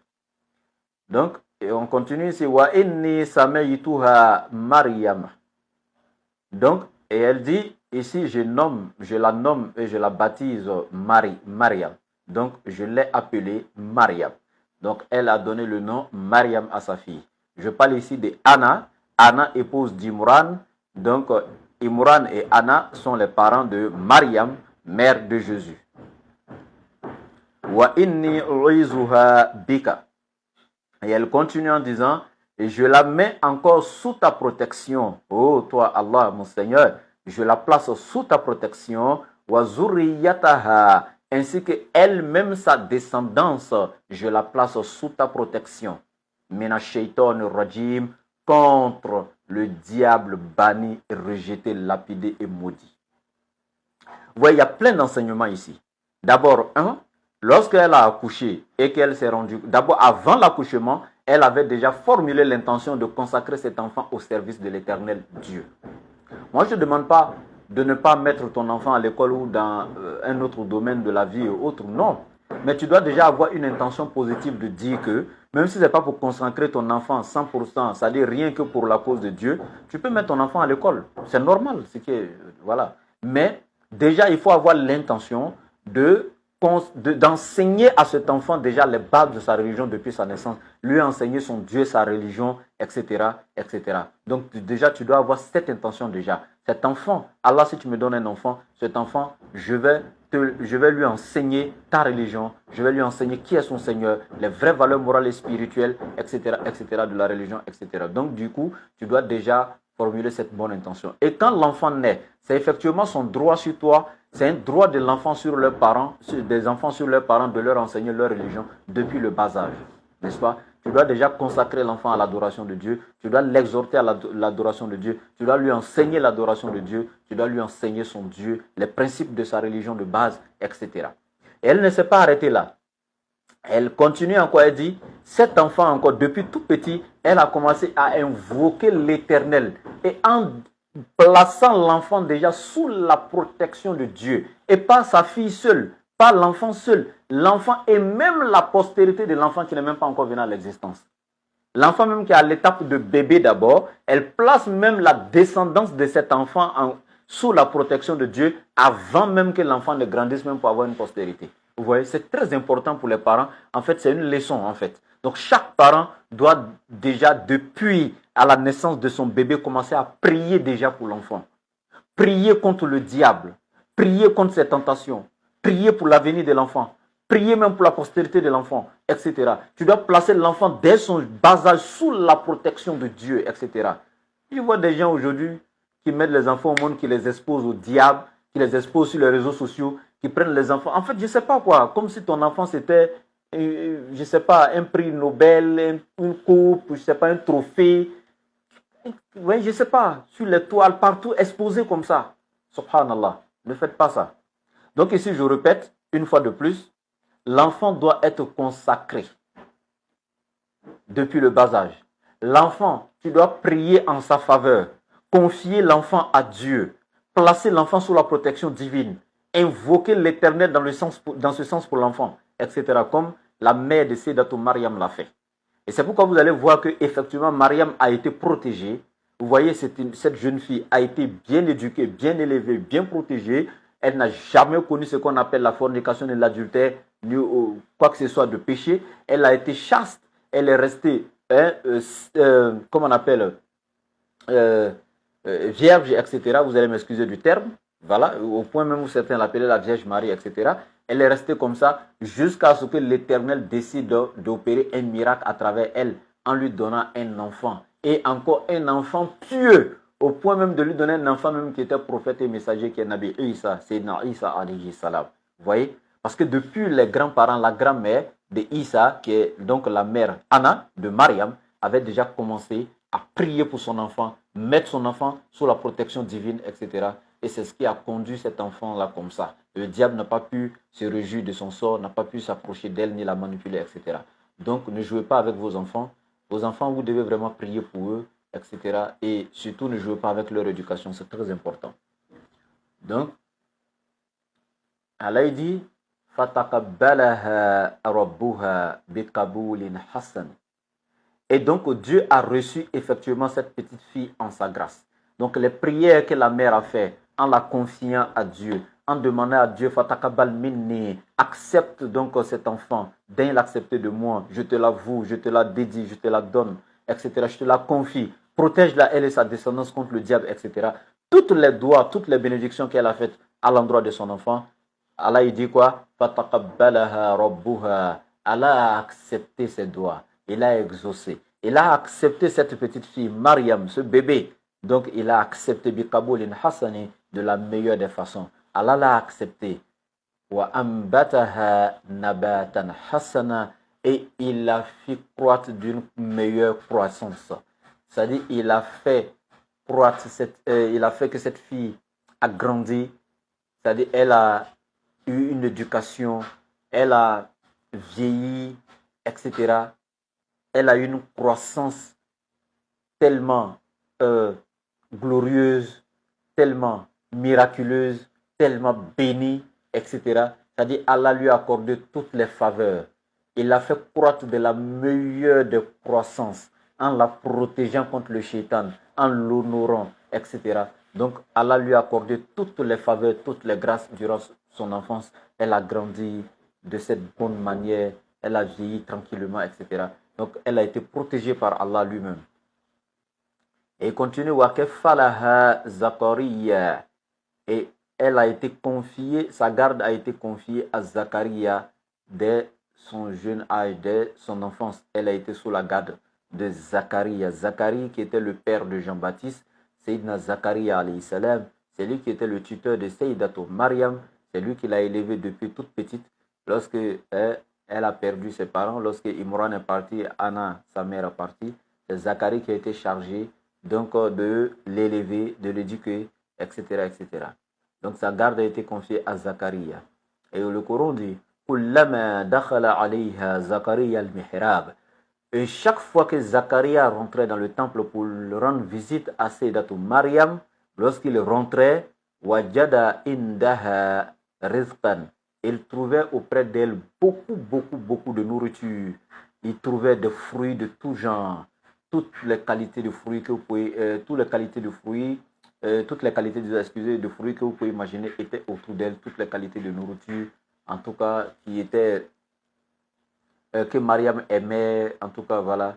[SPEAKER 1] Donc, et on continue ici, « Wa inni samayituha Maryam » Donc, et elle dit, ici, je la nomme et je la baptise Mariam. Donc, je l'ai appelée Mariam. Donc, elle a donné le nom Mariam à sa fille. Je parle ici de Anna. Anna, épouse d'Imran. Donc, Imran et Anna sont les parents de Mariam, mère de Jésus. Wa inni uizuha bika. Et elle continue en disant, et je la mets encore sous ta protection. Oh, toi, Allah, mon Seigneur, je la place sous ta protection. Wa zurriyataha, ainsi que elle-même, sa descendance, je la place sous ta protection. Mina shaitan rajim, contre le diable banni, rejeté, lapidé et maudit. Vous voyez, il y a plein d'enseignements ici. D'abord, lorsqu'elle a accouché et qu'elle s'est rendue, d'abord, avant l'accouchement, elle avait déjà formulé l'intention de consacrer cet enfant au service de l'Éternel Dieu. Moi, je ne demande pas de ne pas mettre ton enfant à l'école ou dans un autre domaine de la vie ou autre, non. Mais tu dois déjà avoir une intention positive de dire que, même si ce n'est pas pour consacrer ton enfant 100%, c'est-à-dire rien que pour la cause de Dieu, tu peux mettre ton enfant à l'école. C'est normal, voilà. Mais déjà, il faut avoir l'intention d'enseigner à cet enfant déjà les bases de sa religion depuis sa naissance, lui enseigner son Dieu, sa religion, etc., etc. Donc déjà, tu dois avoir cette intention déjà. Cet enfant, Allah, si tu me donnes un enfant, cet enfant, je vais lui enseigner ta religion, je vais lui enseigner qui est son Seigneur, les vraies valeurs morales et spirituelles, etc., etc., de la religion, etc. Donc du coup, tu dois déjà formuler cette bonne intention. Et quand l'enfant naît, c'est effectivement son droit sur toi, c'est un droit de l'enfant sur leurs parents, des enfants sur leurs parents de leur enseigner leur religion depuis le bas âge, n'est-ce pas? Tu dois déjà consacrer l'enfant à l'adoration de Dieu, tu dois l'exhorter à l'adoration de Dieu, tu dois lui enseigner l'adoration de Dieu, tu dois lui enseigner son Dieu, les principes de sa religion de base, etc. Et elle ne s'est pas arrêtée là. Elle continue encore, elle dit, cet enfant encore, depuis tout petit, elle a commencé à invoquer l'Éternel. Et en plaçant l'enfant déjà sous la protection de Dieu, et pas sa fille seule, pas l'enfant seul, l'enfant et même la postérité de l'enfant qui n'est même pas encore venu à l'existence. L'enfant même qui est à l'étape de bébé d'abord, elle place même la descendance de cet enfant sous la protection de Dieu avant même que l'enfant ne grandisse même pour avoir une postérité. Vous voyez, c'est très important pour les parents. En fait, c'est une leçon en fait. Donc chaque parent doit déjà depuis à la naissance de son bébé commencer à prier déjà pour l'enfant. prier contre le diable, prier contre ses tentations, prier pour l'avenir de l'enfant, prier même pour la postérité de l'enfant, etc. Tu dois placer l'enfant dès son bas âge sous la protection de Dieu, etc. Je vois des gens aujourd'hui qui mettent les enfants au monde, qui les exposent au diable, qui les exposent sur les réseaux sociaux, qui prennent les enfants. En fait, je ne sais pas quoi, comme si ton enfant c'était, je ne sais pas, un prix Nobel, une coupe, je ne sais pas, un trophée. Oui, je ne sais pas, sur les toiles, partout exposé comme ça. Subhanallah, ne faites pas ça. Donc ici, je répète, une fois de plus, l'enfant doit être consacré depuis le bas âge. L'enfant, tu dois prier en sa faveur, confier l'enfant à Dieu, placer l'enfant sous la protection divine, invoquer l'Éternel dans ce sens pour l'enfant, etc. Comme la mère de Sayyidatou Mariam l'a fait. Et c'est pourquoi vous allez voir que effectivement Mariam a été protégée. Vous voyez, cette jeune fille a été bien éduquée, bien élevée, bien protégée. Elle n'a jamais connu ce qu'on appelle la fornication et l'adultère, ni quoi que ce soit de péché. Elle a été chaste. Elle est restée, comment on appelle, vierge, etc. Vous allez m'excuser du terme. Voilà, au point même où certains l'appelaient la Vierge Marie, etc. Elle est restée comme ça jusqu'à ce que l'Éternel décide d'opérer un miracle à travers elle en lui donnant un enfant. Et encore un enfant pieux, au point même de lui donner un enfant même qui était prophète et messager, qui est Nabi Isa, c'est Isa alayhi salam. Vous voyez? Parce que depuis les grands-parents, la grand-mère de Isa, qui est donc la mère Anna de Mariam, avait déjà commencé à prier pour son enfant, mettre son enfant sous la protection divine, etc. Et c'est ce qui a conduit cet enfant-là comme ça. Le diable n'a pas pu se réjouir de son sort, n'a pas pu s'approcher d'elle, ni la manipuler, etc. Donc, ne jouez pas avec vos enfants. Vos enfants, vous devez vraiment prier pour eux, etc. Et surtout, ne jouez pas avec leur éducation. C'est très important. Donc, Allah dit, فَتَقَبَّلَهَا رَبُّهَا بِقَبُولٍ حَسَنٍ. Et donc, Dieu a reçu effectivement cette petite fille en sa grâce. Donc, les prières que la mère a fait en la confiant à Dieu, en demandant à Dieu, Fatakabal minni, accepte donc cet enfant, daigne l'accepter de moi, je te l'avoue, je te la dédie, je te la donne, etc. Je te la confie, protège-la, elle et sa descendance contre le diable, etc. Toutes les doigts, toutes les bénédictions qu'elle a faites à l'endroit de son enfant, Allah il dit quoi? Fatakabbalaha rabbuha. Allah a accepté ses doigts. Il a exaucé. Il a accepté cette petite fille, Mariam, ce bébé. Donc, il a accepté Bikaboulin Hassani de la meilleure des façons. Allah l'a accepté. Wa ambataha nabatan hasana. Et il a fait croître d'une meilleure croissance. C'est-à-dire, il a fait croître il a fait que cette fille a grandi. C'est-à-dire, elle a eu une éducation, elle a vieilli, etc. Elle a eu une croissance tellement glorieuse, tellement miraculeuse, tellement bénie, etc. C'est-à-dire Allah lui a accordé toutes les faveurs. Il l'a fait croître de la meilleure des croissances en la protégeant contre le shaitan, en l'honorant, etc. Donc Allah lui a accordé toutes les faveurs, toutes les grâces durant son enfance. Elle a grandi de cette bonne manière, elle a vieilli tranquillement, etc. Donc elle a été protégée par Allah lui-même. Et il continue, Wakefalaha Zakaria. Et elle a été confiée, sa garde a été confiée à Zakaria dès son jeune âge, dès son enfance. Elle a été sous la garde de Zakaria. Zacharie qui était le père de Jean-Baptiste, Sayyidina Zakaria alayhi salam, c'est lui qui était le tuteur de Sayyidatou Mariam, c'est lui qui l'a élevée depuis toute petite. Lorsque elle a perdu ses parents, lorsque Imran est parti, Anna, sa mère, est partie, c'est Zacharie qui a été chargé donc de l'élever, de l'éduquer, etc., etc. Donc sa garde a été confiée à Zacharia. Et le Coran dit, كُلَّمَا دَخَلَ عَلَيْهَا زَكَرِيَّا الْمِحْرَابَ. Et chaque fois que Zacharia rentrait dans le temple pour rendre visite à Sayyidatou Mariam, lorsqu'il rentrait, wajada indaha rizqan. Il trouvait auprès d'elle beaucoup de nourriture. Il trouvait des fruits de tout genre, toutes les qualités de fruits que vous pouvez, toutes les qualités de fruits, toutes les qualités de fruits que vous pouvez imaginer étaient autour d'elle, toutes les qualités de nourriture, en tout cas, qui étaient que Mariam aimait, en tout cas, voilà,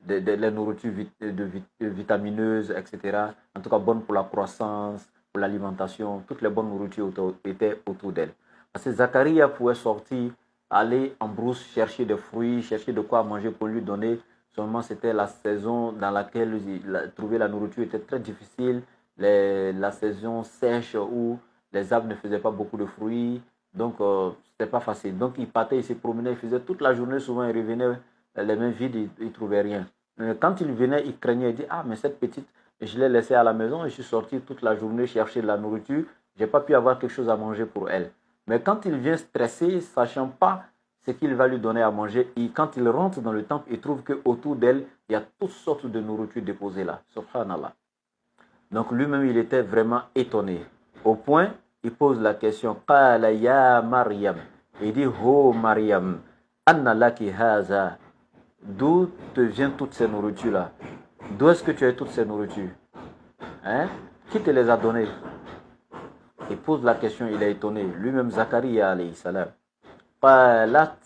[SPEAKER 1] les nourritures vitamineuses, etc. En tout cas, bonnes pour la croissance, pour l'alimentation. Toutes les bonnes nourritures étaient autour d'elle. Parce que Zacharia pouvait sortir, aller en brousse, chercher des fruits, chercher de quoi manger pour lui donner. Seulement, c'était la saison dans laquelle trouver la nourriture était très difficile. La saison sèche où les arbres ne faisaient pas beaucoup de fruits. Donc, c'était pas facile. Donc, il partait, il se promenait, il faisait toute la journée. Souvent, il revenait les mains vides, il ne trouvait rien. Quand il venait, il craignait, il dit, ah, mais cette petite, je l'ai laissée à la maison, je suis sorti toute la journée chercher de la nourriture, je n'ai pas pu avoir quelque chose à manger pour elle. Mais quand il vient stressé, sachant pas ce qu'il va lui donner à manger, et quand il rentre dans le temple, il trouve qu'autour d'elle, il y a toutes sortes de nourriture déposées là. Subhanallah. Donc lui-même, il était vraiment étonné. Au point, il pose la question, Qala ya Maryam. Il dit, oh Maryam, anna laki haza. D'où te viennent toutes ces nourritures-là? D'où est-ce que tu as toutes ces nourritures? Hein? Qui te les a données? Il pose la question, il est étonné. Lui-même, Zacharia, alayhi salam. Qalat,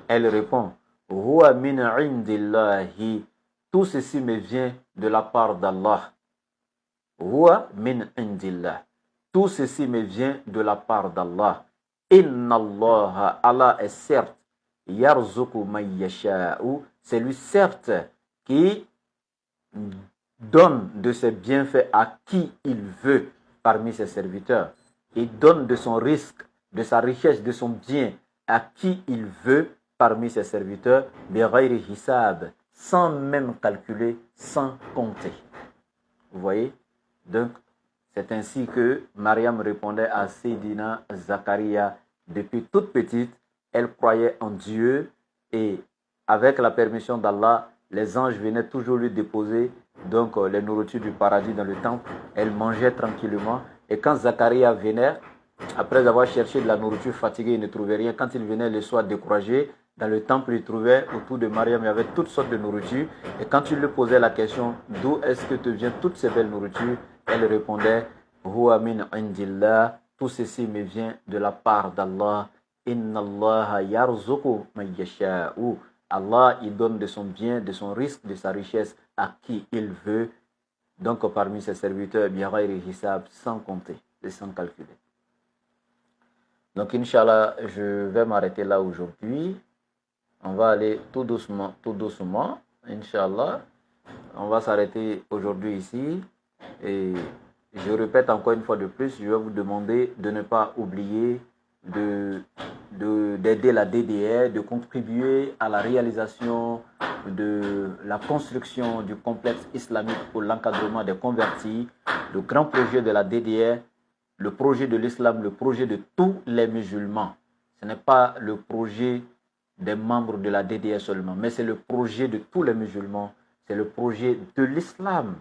[SPEAKER 1] elle répond, Huwa min indillahi. Tout ceci me vient de la part d'Allah. Huwa min indillah. Tout ceci me vient de la part d'Allah. Inna Allah, Allah est certes, yarzuku man yasha'u, c'est lui certes qui donne de ses bienfaits à qui il veut parmi ses serviteurs. Il donne de son risque, de sa richesse, de son bien à qui il veut parmi ses serviteurs, bighayri hisab, sans même calculer, sans compter. Vous voyez? Donc, c'est ainsi que Mariam répondait à Sayyidina Zacharia depuis toute petite. Elle croyait en Dieu et avec la permission d'Allah, les anges venaient toujours lui déposer donc les nourritures du paradis dans le temple. Elle mangeait tranquillement. Et quand Zacharia venait, après avoir cherché de la nourriture fatiguée, il ne trouvait rien. Quand il venait le soir découragé, dans le temple, il trouvait autour de Mariam, il y avait toutes sortes de nourriture. Et quand il lui posait la question, d'où est-ce que te viennent toutes ces belles nourritures, elle répondait, Huwa min indillah, tout ceci me vient de la part d'Allah. Inna Allah yarzuqu man yasha'u. Allah, il donne de son bien, de son risque, de sa richesse à qui il veut. Donc parmi ses serviteurs, bighayri hisab, sans compter et sans calculer. Donc Inch'Allah, je vais m'arrêter là aujourd'hui. On va aller tout doucement, Inch'Allah. On va s'arrêter aujourd'hui ici. Et je répète encore une fois de plus, je vais vous demander de ne pas oublier d'aider la DDR, de contribuer à la réalisation de la construction du complexe islamique pour l'encadrement des convertis, le grand projet de la DDR, le projet de l'islam, le projet de tous les musulmans. Ce n'est pas le projet des membres de la DDR seulement, mais c'est le projet de tous les musulmans, c'est le projet de l'islam.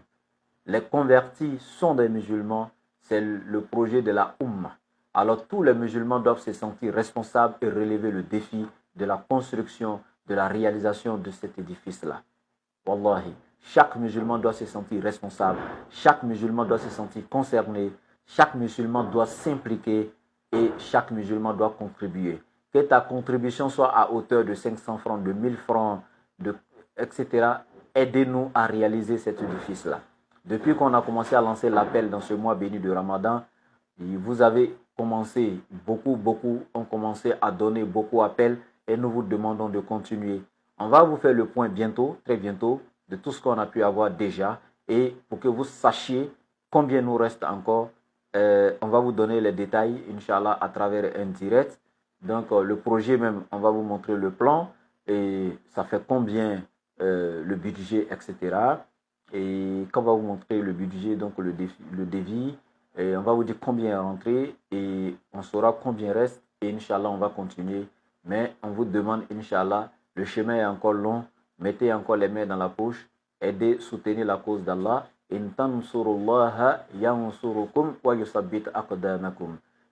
[SPEAKER 1] Les convertis sont des musulmans, c'est le projet de la Ummah. Alors tous les musulmans doivent se sentir responsables et relever le défi de la construction, de la réalisation de cet édifice-là. Wallahi, chaque musulman doit se sentir responsable, chaque musulman doit se sentir concerné, chaque musulman doit s'impliquer et chaque musulman doit contribuer. Que ta contribution soit à hauteur de 500 francs, de 1000 francs, etc. Aidez-nous à réaliser cet édifice-là. Depuis qu'on a commencé à lancer l'appel dans ce mois béni de Ramadan, vous avez commencé, beaucoup ont commencé à donner beaucoup d'appels et nous vous demandons de continuer. On va vous faire le point bientôt, très bientôt, de tout ce qu'on a pu avoir déjà et pour que vous sachiez combien nous reste encore, on va vous donner les détails, Inch'Allah, à travers un direct. Donc, le projet même, on va vous montrer le plan et ça fait combien le budget, etc. Et quand on va vous montrer le budget, donc le devis, et on va vous dire combien est rentré et on saura combien reste et Inch'Allah, on va continuer. Mais on vous demande, Inch'Allah, le chemin est encore long, mettez encore les mains dans la poche, aidez, soutenez la cause d'Allah.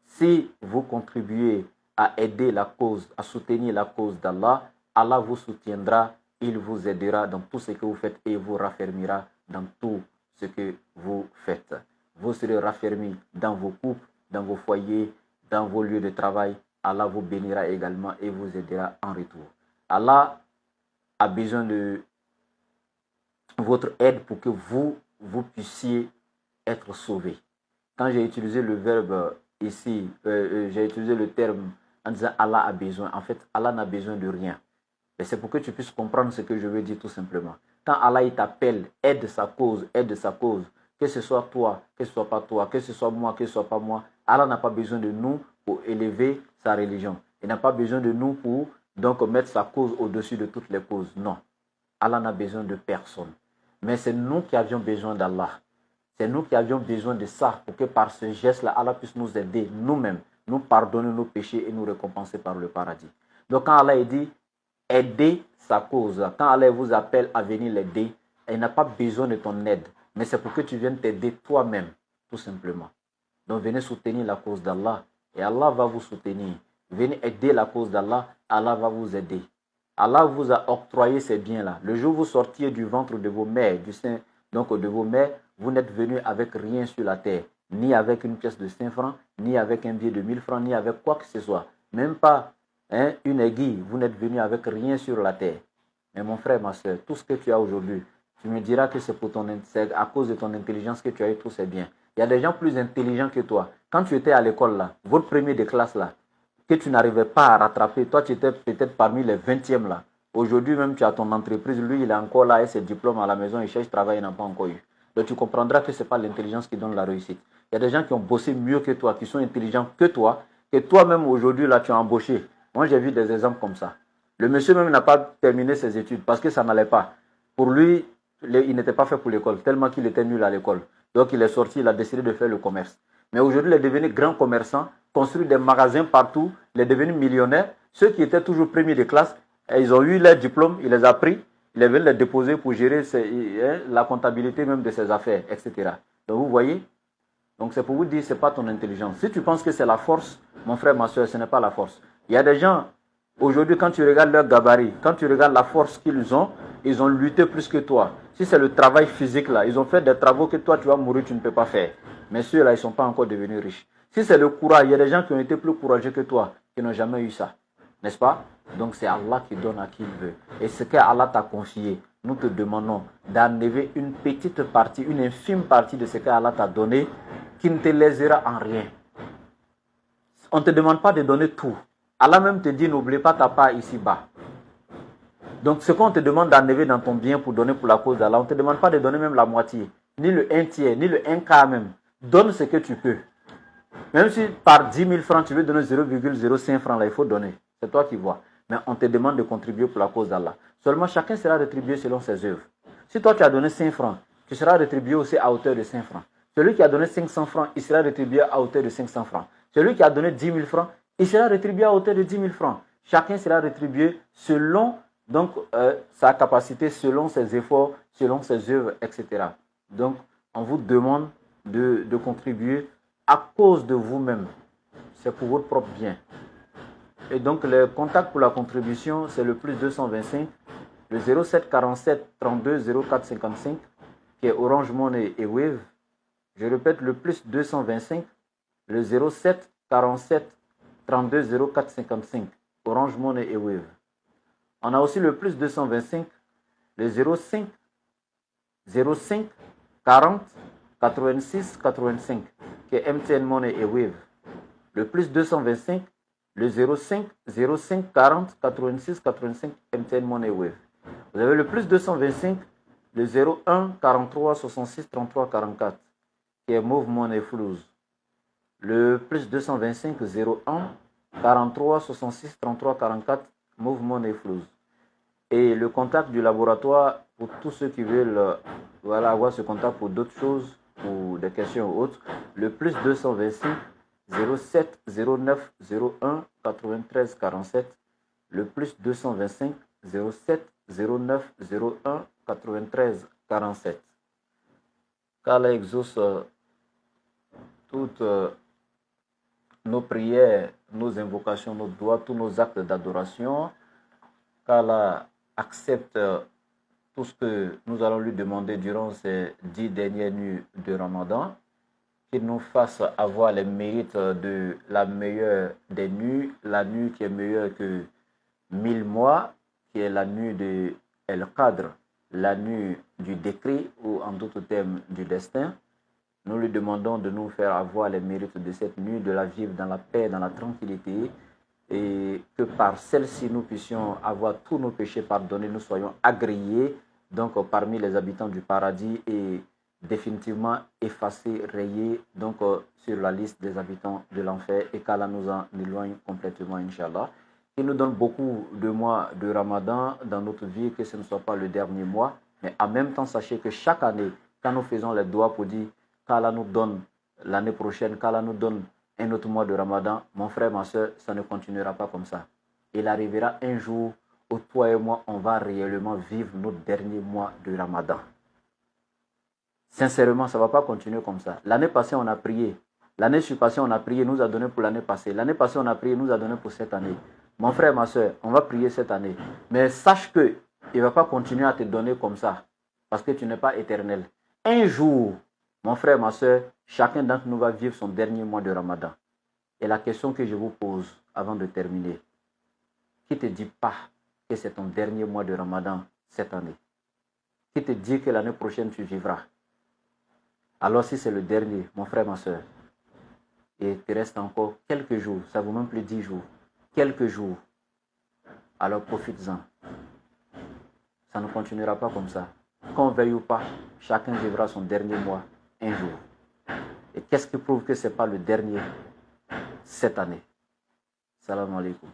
[SPEAKER 1] Si vous contribuez à aider la cause, à soutenir la cause d'Allah, Allah vous soutiendra, il vous aidera dans tout ce que vous faites et vous raffermira dans tout ce que vous faites. Vous serez raffermis dans vos couples, dans vos foyers, dans vos lieux de travail. Allah vous bénira également et vous aidera en retour. Allah a besoin de votre aide pour que vous puissiez être sauvés. Quand j'ai utilisé le verbe ici, j'ai utilisé le terme en disant Allah a besoin. En fait, Allah n'a besoin de rien. Et c'est pour que tu puisses comprendre ce que je veux dire tout simplement. Quand Allah il t'appelle, aide sa cause, que ce soit toi, que ce soit pas toi, que ce soit moi, que ce soit pas moi, Allah n'a pas besoin de nous pour élever sa religion. Il n'a pas besoin de nous pour donc mettre sa cause au-dessus de toutes les causes. Non. Allah n'a besoin de personne. Mais c'est nous qui avions besoin d'Allah. C'est nous qui avions besoin de ça pour que par ce geste-là, Allah puisse nous aider nous-mêmes, nous pardonner nos péchés et nous récompenser par le paradis. Donc quand Allah dit aider sa cause, quand Allah vous appelle à venir l'aider, il n'a pas besoin de ton aide, mais c'est pour que tu viennes t'aider toi-même, tout simplement. Donc venez soutenir la cause d'Allah et Allah va vous soutenir. Venez aider la cause d'Allah, Allah va vous aider. Allah vous a octroyé ces biens-là. Le jour où vous sortiez du ventre de vos mères, du sein donc de vos mères, vous n'êtes venu avec rien sur la terre, ni avec une pièce de 5 francs, ni avec un billet de 1000 francs, ni avec quoi que ce soit. Même pas une aiguille, vous n'êtes venu avec rien sur la terre. Mais mon frère, ma soeur, tout ce que tu as aujourd'hui, tu me diras que c'est à cause de ton intelligence que tu as eu tous ces biens. Il y a des gens plus intelligents que toi. Quand tu étais à l'école, là, votre premier de classe, là, que tu n'arrivais pas à rattraper, toi tu étais peut-être parmi les 20e là. Aujourd'hui même tu as ton entreprise, lui il est encore là et ses diplômes à la maison, il cherche travail, il n'a pas encore eu. Donc tu comprendras que ce n'est pas l'intelligence qui donne la réussite. Il y a des gens qui ont bossé mieux que toi, qui sont intelligents que toi-même aujourd'hui là tu as embauché. Moi j'ai vu des exemples comme ça. Le monsieur même n'a pas terminé ses études parce que ça n'allait pas. Pour lui, il n'était pas fait pour l'école, tellement qu'il était nul à l'école. Donc il est sorti, il a décidé de faire le commerce. Mais aujourd'hui il est devenu grand commerçant, construit des magasins partout, il est devenu millionnaire. Ceux qui étaient toujours premiers de classe, ils ont eu leur diplôme, il les a pris, il est venu les déposer pour gérer la comptabilité même de ses affaires, etc. Donc vous voyez, donc c'est pour vous dire, ce n'est pas ton intelligence. Si tu penses que c'est la force, mon frère, ma soeur, ce n'est pas la force. Il y a des gens, aujourd'hui, quand tu regardes leur gabarit, quand tu regardes la force qu'ils ont, ils ont lutté plus que toi. Si c'est le travail physique là, ils ont fait des travaux que toi, tu vas mourir, tu ne peux pas faire. Mais ceux-là, ils ne sont pas encore devenus riches. Si c'est le courage, il y a des gens qui ont été plus courageux que toi, qui n'ont jamais eu ça. N'est-ce pas? Donc c'est Allah qui donne à qui il veut. Et ce que Allah t'a confié, nous te demandons d'enlever une petite partie, une infime partie de ce que Allah t'a donné, qui ne te lésera en rien. On ne te demande pas de donner tout. Allah même te dit, n'oublie pas ta part ici-bas. Donc ce qu'on te demande d'enlever dans ton bien pour donner pour la cause d'Allah, on ne te demande pas de donner même la moitié, ni le 1/3, ni le 1/4 même. Donne ce que tu peux. Même si par 10 000 francs, tu veux donner 0,05 francs, là, il faut donner. C'est toi qui vois. Mais on te demande de contribuer pour la cause d'Allah. Seulement, chacun sera rétribué selon ses œuvres. Si toi, tu as donné 5 francs, tu seras rétribué aussi à hauteur de 5 francs. Celui qui a donné 500 francs, il sera rétribué à hauteur de 500 francs. Celui qui a donné 10 000 francs, il sera rétribué à hauteur de 10 000 francs. Chacun sera rétribué selon donc, sa capacité, selon ses efforts, selon ses œuvres, etc. Donc, on vous demande de contribuer à cause de vous-même. C'est pour votre propre bien. Et donc, le contact pour la contribution, c'est le plus 225, le 07 47 32 04 55, qui est Orange Money et Wave. Je répète, le plus 225, le 07 47 32 04 55, Orange Money et Wave. On a aussi le plus 225, le 05 40 86 85, qui est MTN Money et Wave. Le plus 225, le 05 40 86 85, MTN Money Wave. Vous avez le plus 225, le 01 43 66 33 44, qui est Move Money Flows. Le plus 225, 01 43 66 33 44, Move Money Flows. Et le contact du laboratoire, pour tous ceux qui veulent avoir ce contact pour d'autres choses, pour des questions ou autres, le plus 225 07 09 01 93 47, le plus 225 07 09 01 93 47. Qu'Allah exauce toutes nos prières, nos invocations, nos doigts, tous nos actes d'adoration. Qu'Allah accepte tout ce que nous allons lui demander durant ces 10 dernières nuits de Ramadan, qu'il nous fasse avoir les mérites de la meilleure des nuits, la nuit qui est meilleure que 1000 mois, qui est la nuit de El Qadr, la nuit du décret ou en d'autres termes du destin. Nous lui demandons de nous faire avoir les mérites de cette nuit, de la vivre dans la paix, dans la tranquillité, et que par celle-ci, nous puissions avoir tous nos péchés pardonnés, nous soyons agréés donc parmi les habitants du paradis et définitivement effacés, rayés donc sur la liste des habitants de l'enfer, et qu'Allah nous en éloigne complètement, Inch'Allah. Il nous donne beaucoup de mois de Ramadan dans notre vie, que ce ne soit pas le dernier mois, mais en même temps, sachez que chaque année, quand nous faisons les doigts pour dire qu'Allah nous donne l'année prochaine, qu'Allah nous donne un autre mois de Ramadan, mon frère, ma soeur, ça ne continuera pas comme ça. Il arrivera un jour où toi et moi, on va réellement vivre notre dernier mois de Ramadan. Sincèrement, ça ne va pas continuer comme ça. L'année passée, on a prié. L'année passée, on a prié, nous a donné pour l'année passée. L'année passée, on a prié, nous a donné pour cette année. Mon frère, ma soeur, on va prier cette année. Mais sache que il ne va pas continuer à te donner comme ça, parce que tu n'es pas éternel. Un jour, mon frère, ma soeur, chacun d'entre nous va vivre son dernier mois de Ramadan. Et la question que je vous pose avant de terminer, qui ne te dit pas que c'est ton dernier mois de Ramadan cette année? Qui te dit que l'année prochaine tu vivras? Alors si c'est le dernier, mon frère, ma soeur, et il te reste encore quelques jours, ça ne vaut même plus 10 jours, quelques jours, alors profites-en. Ça ne continuera pas comme ça. Qu'on veuille ou pas, chacun vivra son dernier mois un jour. Et qu'est-ce qui prouve que ce n'est pas le dernier cette année? Salam alaikum.